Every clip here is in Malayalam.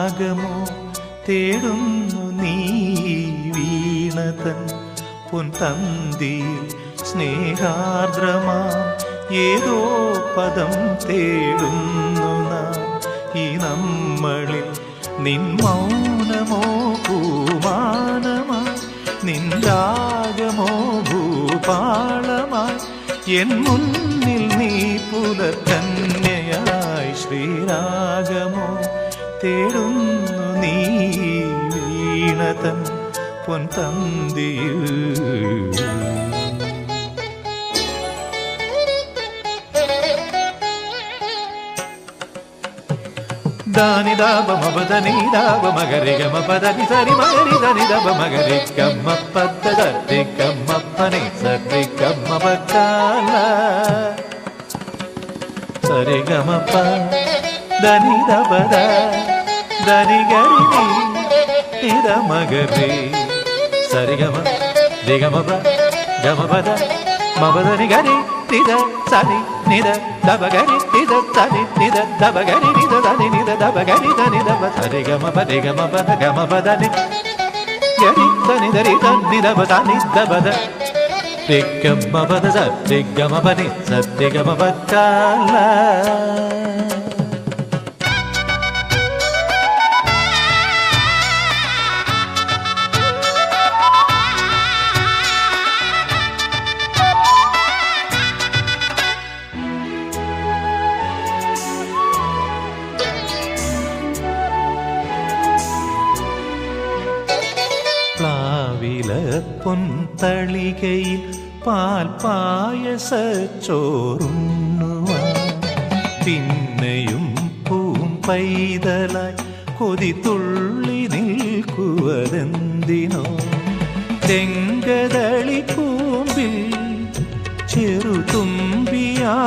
രാഗമോ തേടുന്നു നീ വീണതൻ പൊൻതന്തിയിൽ സ്നേഹാർദ്രമാ ഏതോ പദം തേടുന്നു നാം ഈ നമ്മളിൽ നിൻ മൗനമോ പൂമാനമായി നിൻ രാഗമോ ഭൂപാളമായി എൻ മുന്നിൽ നീ പുലർക്കന്യയായി ശ്രീരാഗമോ തേടുന്നു നീ വീണതൻ പൊൻതന്തിയിൽ ದಾನಿ ದಾಬ ಮಬದನಿ ದಾಬ ಮಗರಿ ಗಮ ಪದನಿ ಸರಿ ಮಗರಿ ಧನಿ ದಬ ಮಗರಿ ಗಮ್ಮ ಪದ್ದ ಗಮ್ಮ ಪನಿ ಸರಿ ಗಮ್ಮ ಬಕ್ಕಾಲ ಸರಿ ಗಮ ಪ ಧನಿ ದಬದ ಧನಿ ಗರಿ ನಿದ ಮಗರಿ ಸರಿ ಗಮ ದಿಗಮ ಪ ಗಮ ಪದ ಮಬದನಿ ಗರಿ ನಿದ ಸರಿ ನಿದ ದಬಗರಿ ನಿದ ಸರಿ ನಿದ ದಬಗರಿ ನಿದ ಧನಿ ನಿದ ದಬಗರಿ ಧನಿ ದಬ ಸರಿ ಗಮ ಪದ ಗಮ ಪದ ಗಮ ಪದನಿ ಗರಿ ಧನಿ ಧರಿ ಧನಿ ದಬ ಧನಿ ದಬದ ದಿಗಮ ಪದ ಸರಿ ಗಮ ಪನಿ ಸರಿ ಗಮ ಪಕ್ಕಾಲ പൊൻതളികയിൽ പാൽപായസച്ചോറുണ്ണുവാൻ പിന്നെയും പൂമ്പൈതലായി കൊതിതുള്ളി നിൽക്കുവതെന്തിനോ ചെങ്കതളി പൂമ്പിൽ ചെറുതുമ്പിയായി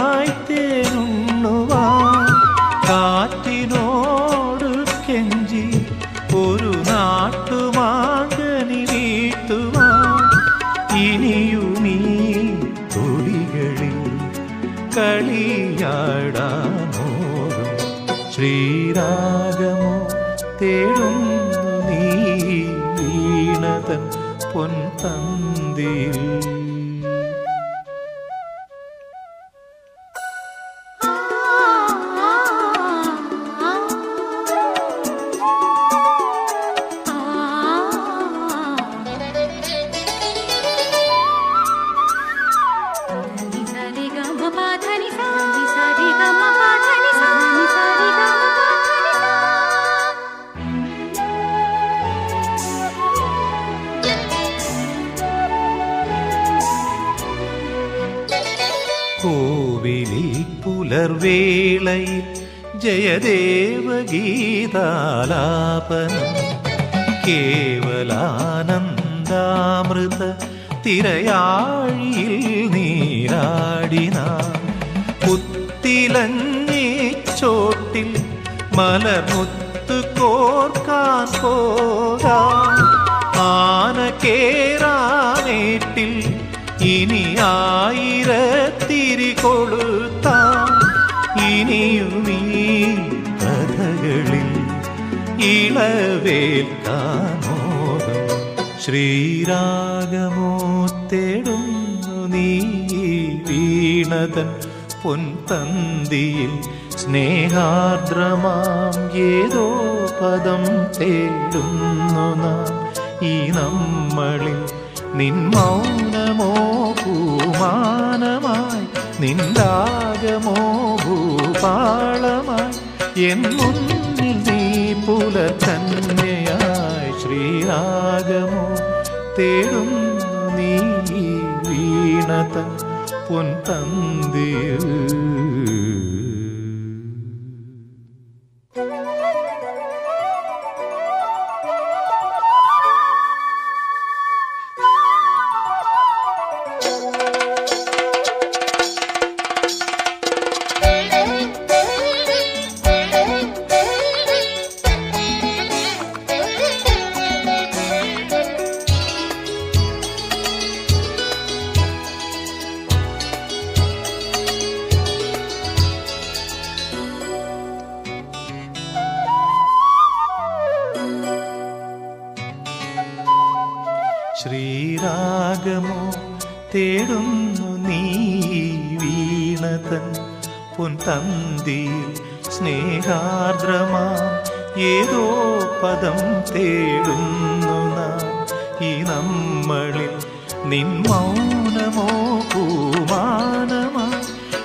തേനുണ്ണുവാൻ കാറ്റിനോട് കെഞ്ചി ഒരു നാട്ടുമാങ്കനി വീട്ടുവാൻ ഇനിയുമീ തൊടികളിൽ കളിയാടാനോടും ശ്രീരാഗമോ തേടുന്നു നീ വീണതൻ പൊൻതന്തിയിൽ കോവിലിൽ പുലർവേളയിൽ ജയദേവഗീതാലാപനം കേവലാനന്ദാമൃത തിരയാഴിയിൽ നീരാടിന പുത്തിലഞ്ഞി ചോട്ടിൽ മലർമുത്ത് കോർക്കാൻ പോകാം ആന കേറാനേട്ടിൽ ഇനി ആയിരത്തിരി കൊളുത്താം ഇനിയുമീ കഥകളിൽ ഇളവേൽക്കാനോദം ശ്രീരാഗമോ തേടുന്നു നീ വീണതൻ പൊൻതന്തിയിൽ സ്നേഹാർദ്രമാം ഏതോ പദം തേടുന്നു നാം ഈ നമ്മളിൽ നിൻ മൗനമോ പൂമാനമായി നിൻ രാഗമോ ഭൂപാളമായി എൻ മുന്നിൽ നീ പുലർക്കന്യയായി ശ്രീരാഗമോ തേടുന്നു നീ വീണതൻ പൊൻതന്തിയിൽ തേടുന്നു നീ വീണതൻ പൊൻതന്തിയിൽ സ്നേഹാർദ്രമാം ഏതോ പദം തേടുന്നു നാം ഈ നമ്മളിൽ. നിൻ മൗനമോ പൂമാനമായി,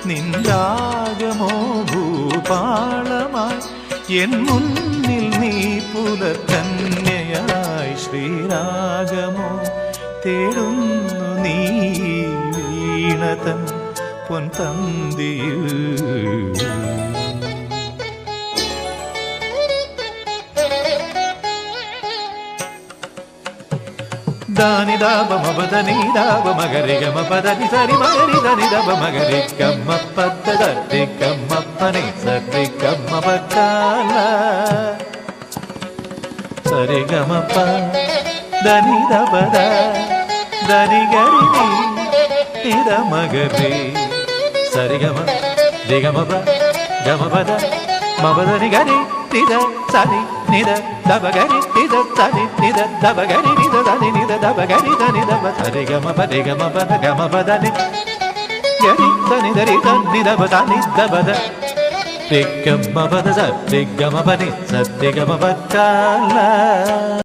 നിൻ രാഗമോ ഭൂപാളമായി, എൻ മുന്നിൽ നീ പുലർക്കന്യയായി ശ്രീരാഗമോ തേടുന്നു നീ വീണതൻ പൊൻതന്തിയിൽ. ದಾನಿ ದಾಬ ಮಬದನಿ ದಾಬ ಮಗರಿ ಗಮ ಪದನಿ ಸರಿ ಮಗರಿ ಧನಿ ದಬ ಮಗರಿ ಗಮ್ಮ ಪದ ಧರಿ ಗಮ್ಮಪ್ಪನಿ ಸರಿ ಗಮ್ಮ ಬಕ್ಕಾಲ ಸರಿ ಗಮಪ ಧನಿ ದಬದ ಧನಿ ಗರಿ ನಿದ ಮಗರಿ ಸರಿ ಗಮ ದಿ ಗಮ ಪ ಗಮ ಪದ ಮಬದನಿ ಗರಿ ನಿದ ಸರಿ ನಿದ ದಬಗರಿ ನಿದ ಸರಿ ನಿದ ದಬಗರಿ ನಿದ ಧನಿ ನಿದ ದಬಗರಿ ಧನಿ ದಬ ಸರಿ ಗಮ ಪದಿ ಗಮ ಪದ ಗಮ ಪದನಿ ಗರಿ ಧನಿ ಧರಿ ಧನಿ ದಬ ಧನಿ ದಬದ ರಿ ಗಮ ಪದ ಸರಿ ಗಮ ಪದಿ ಸರಿ ಗಮ ಪಕ್ಕಾಲ.